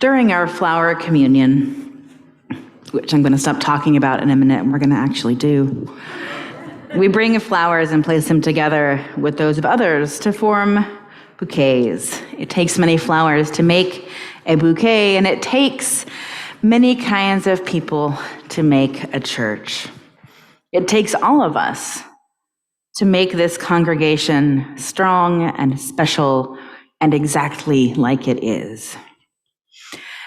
During our flower communion, which I'm going to stop talking about in a minute and we're going to actually do, we bring flowers and place them together with those of others to form bouquets. It takes many flowers to make a bouquet, and it takes many kinds of people to make a church. It takes all of us to make this congregation strong and special and exactly like it is.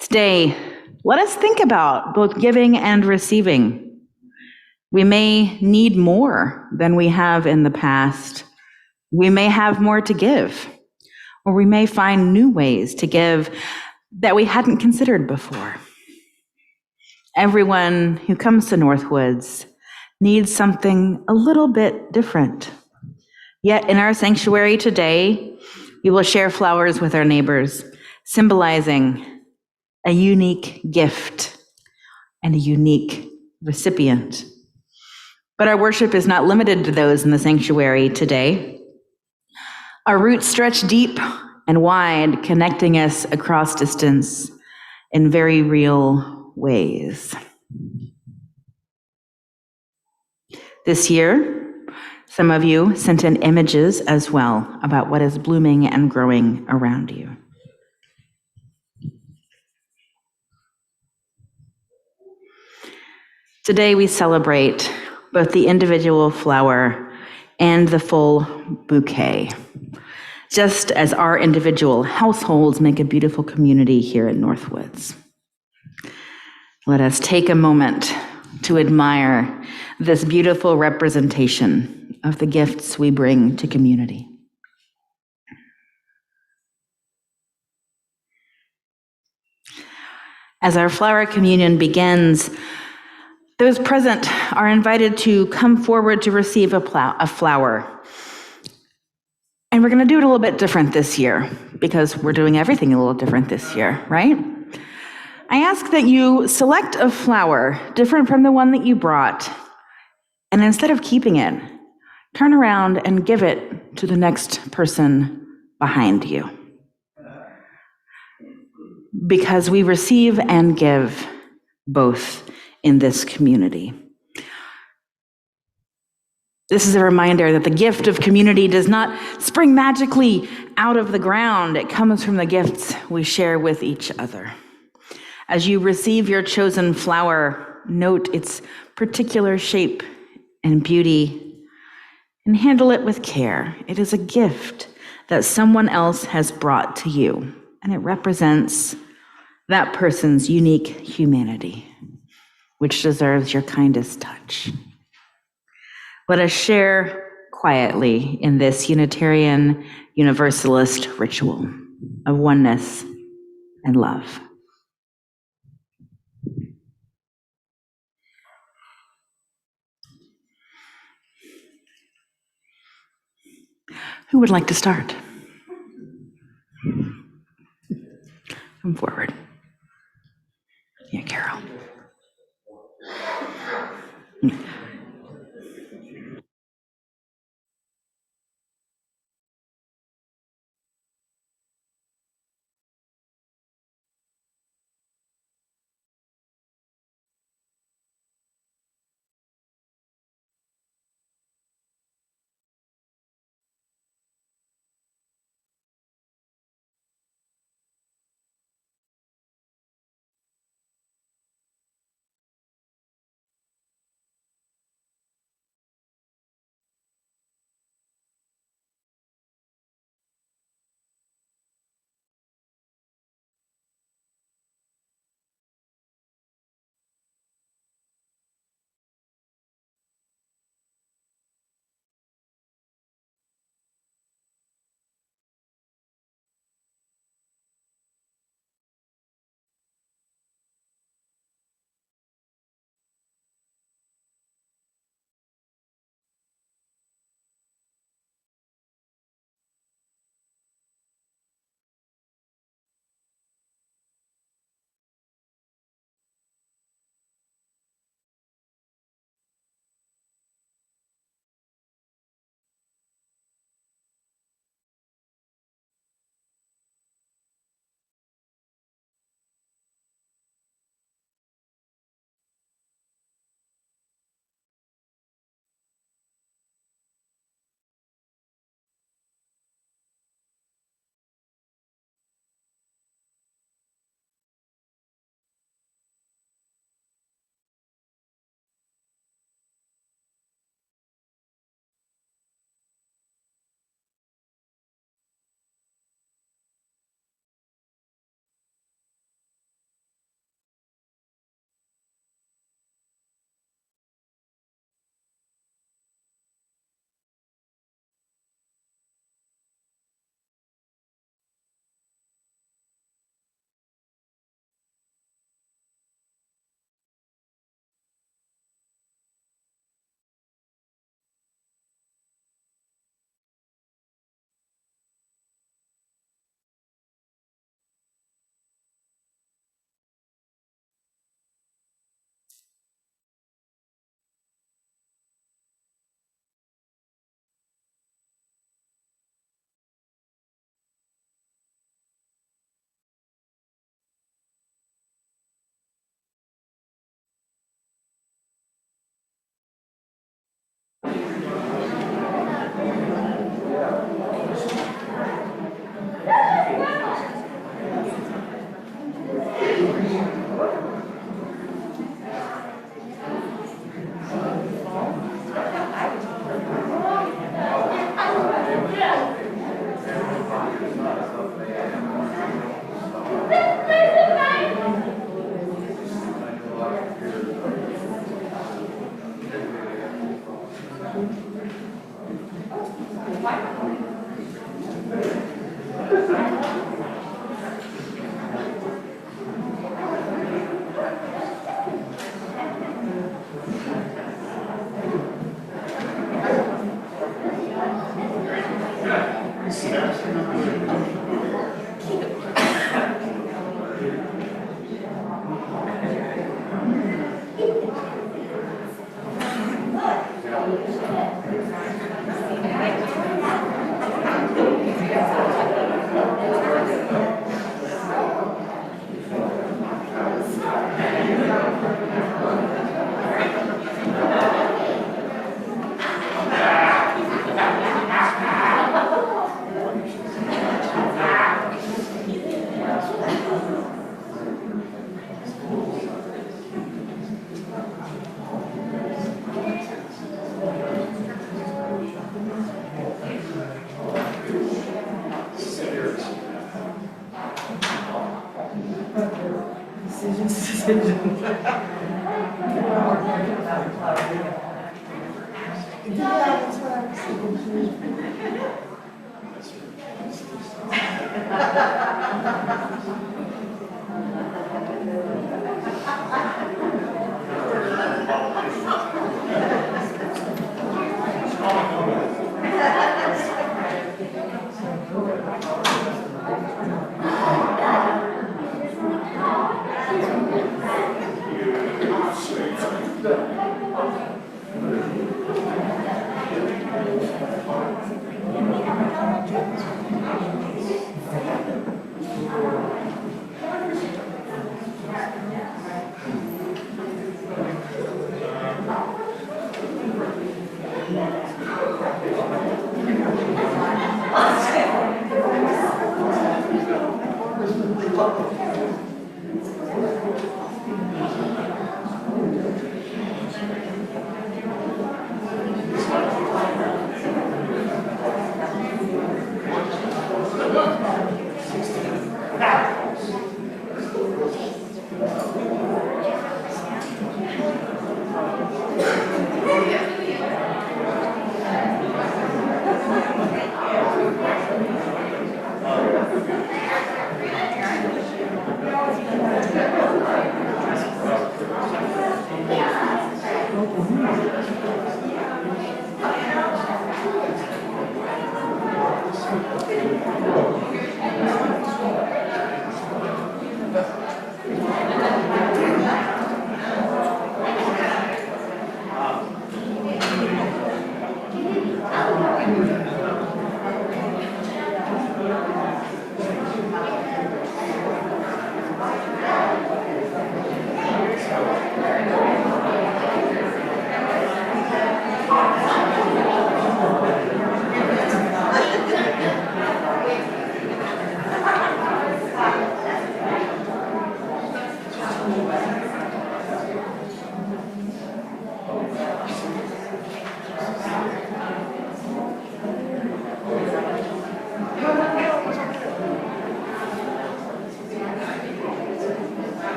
Today, let us think about both giving and receiving. We may need more than we have in the past. We may have more to give, or we may find new ways to give that we hadn't considered before. Everyone who comes to Northwoods needs something a little bit different. Yet in our sanctuary today, we will share flowers with our neighbors, symbolizing a unique gift and a unique recipient. But our worship is not limited to those in the sanctuary today. Our roots stretch deep and wide, connecting us across distance in very real ways. This year, some of you sent in images as well about what is blooming and growing around you. Today we celebrate both the individual flower and the full bouquet, just as our individual households make a beautiful community here at Northwoods. Let us take a moment to admire this beautiful representation of the gifts we bring to community. As our flower communion begins, those present are invited to come forward to receive a flower. And we're going to do it a little bit different this year because we're doing everything a little different this year, right? I ask that you select a flower different from the one that you brought, and instead of keeping it, turn around and give it to the next person behind you. Because we receive and give both in this community. This is a reminder that the gift of community does not spring magically out of the ground. It comes from the gifts we share with each other. As you receive your chosen flower, note its particular shape and beauty and handle it with care. It is a gift that someone else has brought to you, and it represents that person's unique humanity, which deserves your kindest touch. Let us share quietly in this Unitarian Universalist ritual of oneness and love. Who would like to start? Come forward. Yeah, Carol.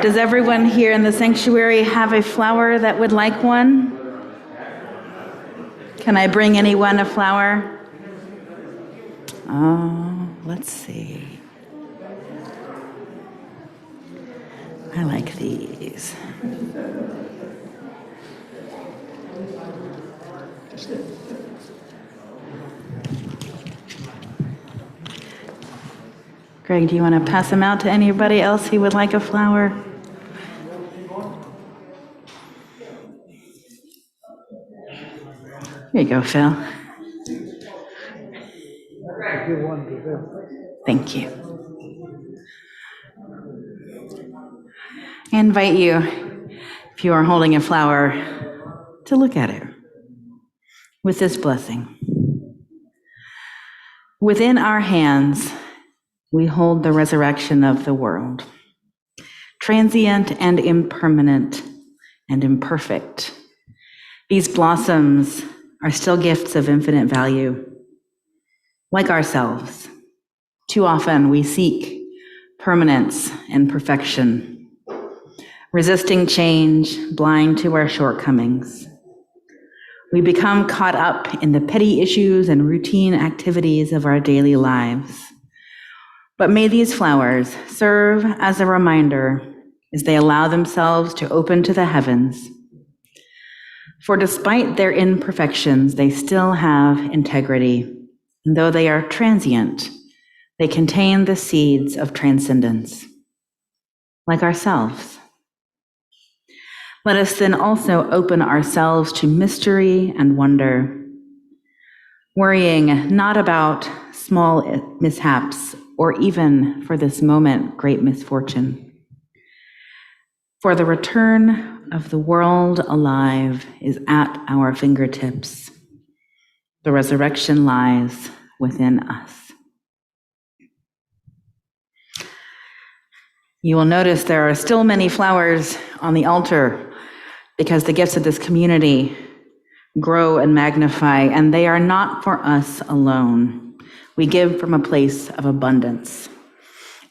Does everyone here in the sanctuary have a flower that would like one? Can I bring anyone a flower? Oh, let's see. I like these. Greg, do you want to pass them out to anybody else who would like a flower? Here you go, Phil. Give one to them. Thank you. I invite you, if you are holding a flower, to look at it with this blessing. Within our hands, we hold the resurrection of the world, transient and impermanent and imperfect. These blossoms are still gifts of infinite value. Like ourselves, too often we seek permanence and perfection, resisting change, blind to our shortcomings. We become caught up in the petty issues and routine activities of our daily lives. But may these flowers serve as a reminder as they allow themselves to open to the heavens. For despite their imperfections, they still have integrity. And though they are transient, they contain the seeds of transcendence, like ourselves. Let us then also open ourselves to mystery and wonder, worrying not about small mishaps or even for this moment, great misfortune. For the return of the world alive is at our fingertips. The resurrection lies within us. You will notice there are still many flowers on the altar because the gifts of this community grow and magnify, and they are not for us alone. We give from a place of abundance.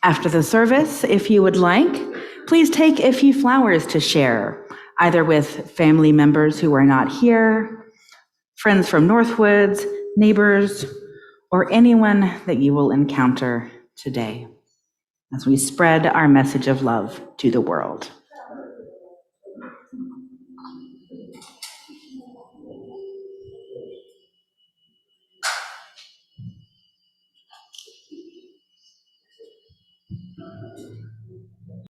After the service, if you would like, please take a few flowers to share, either with family members who are not here, friends from Northwoods, neighbors, or anyone that you will encounter today as we spread our message of love to the world.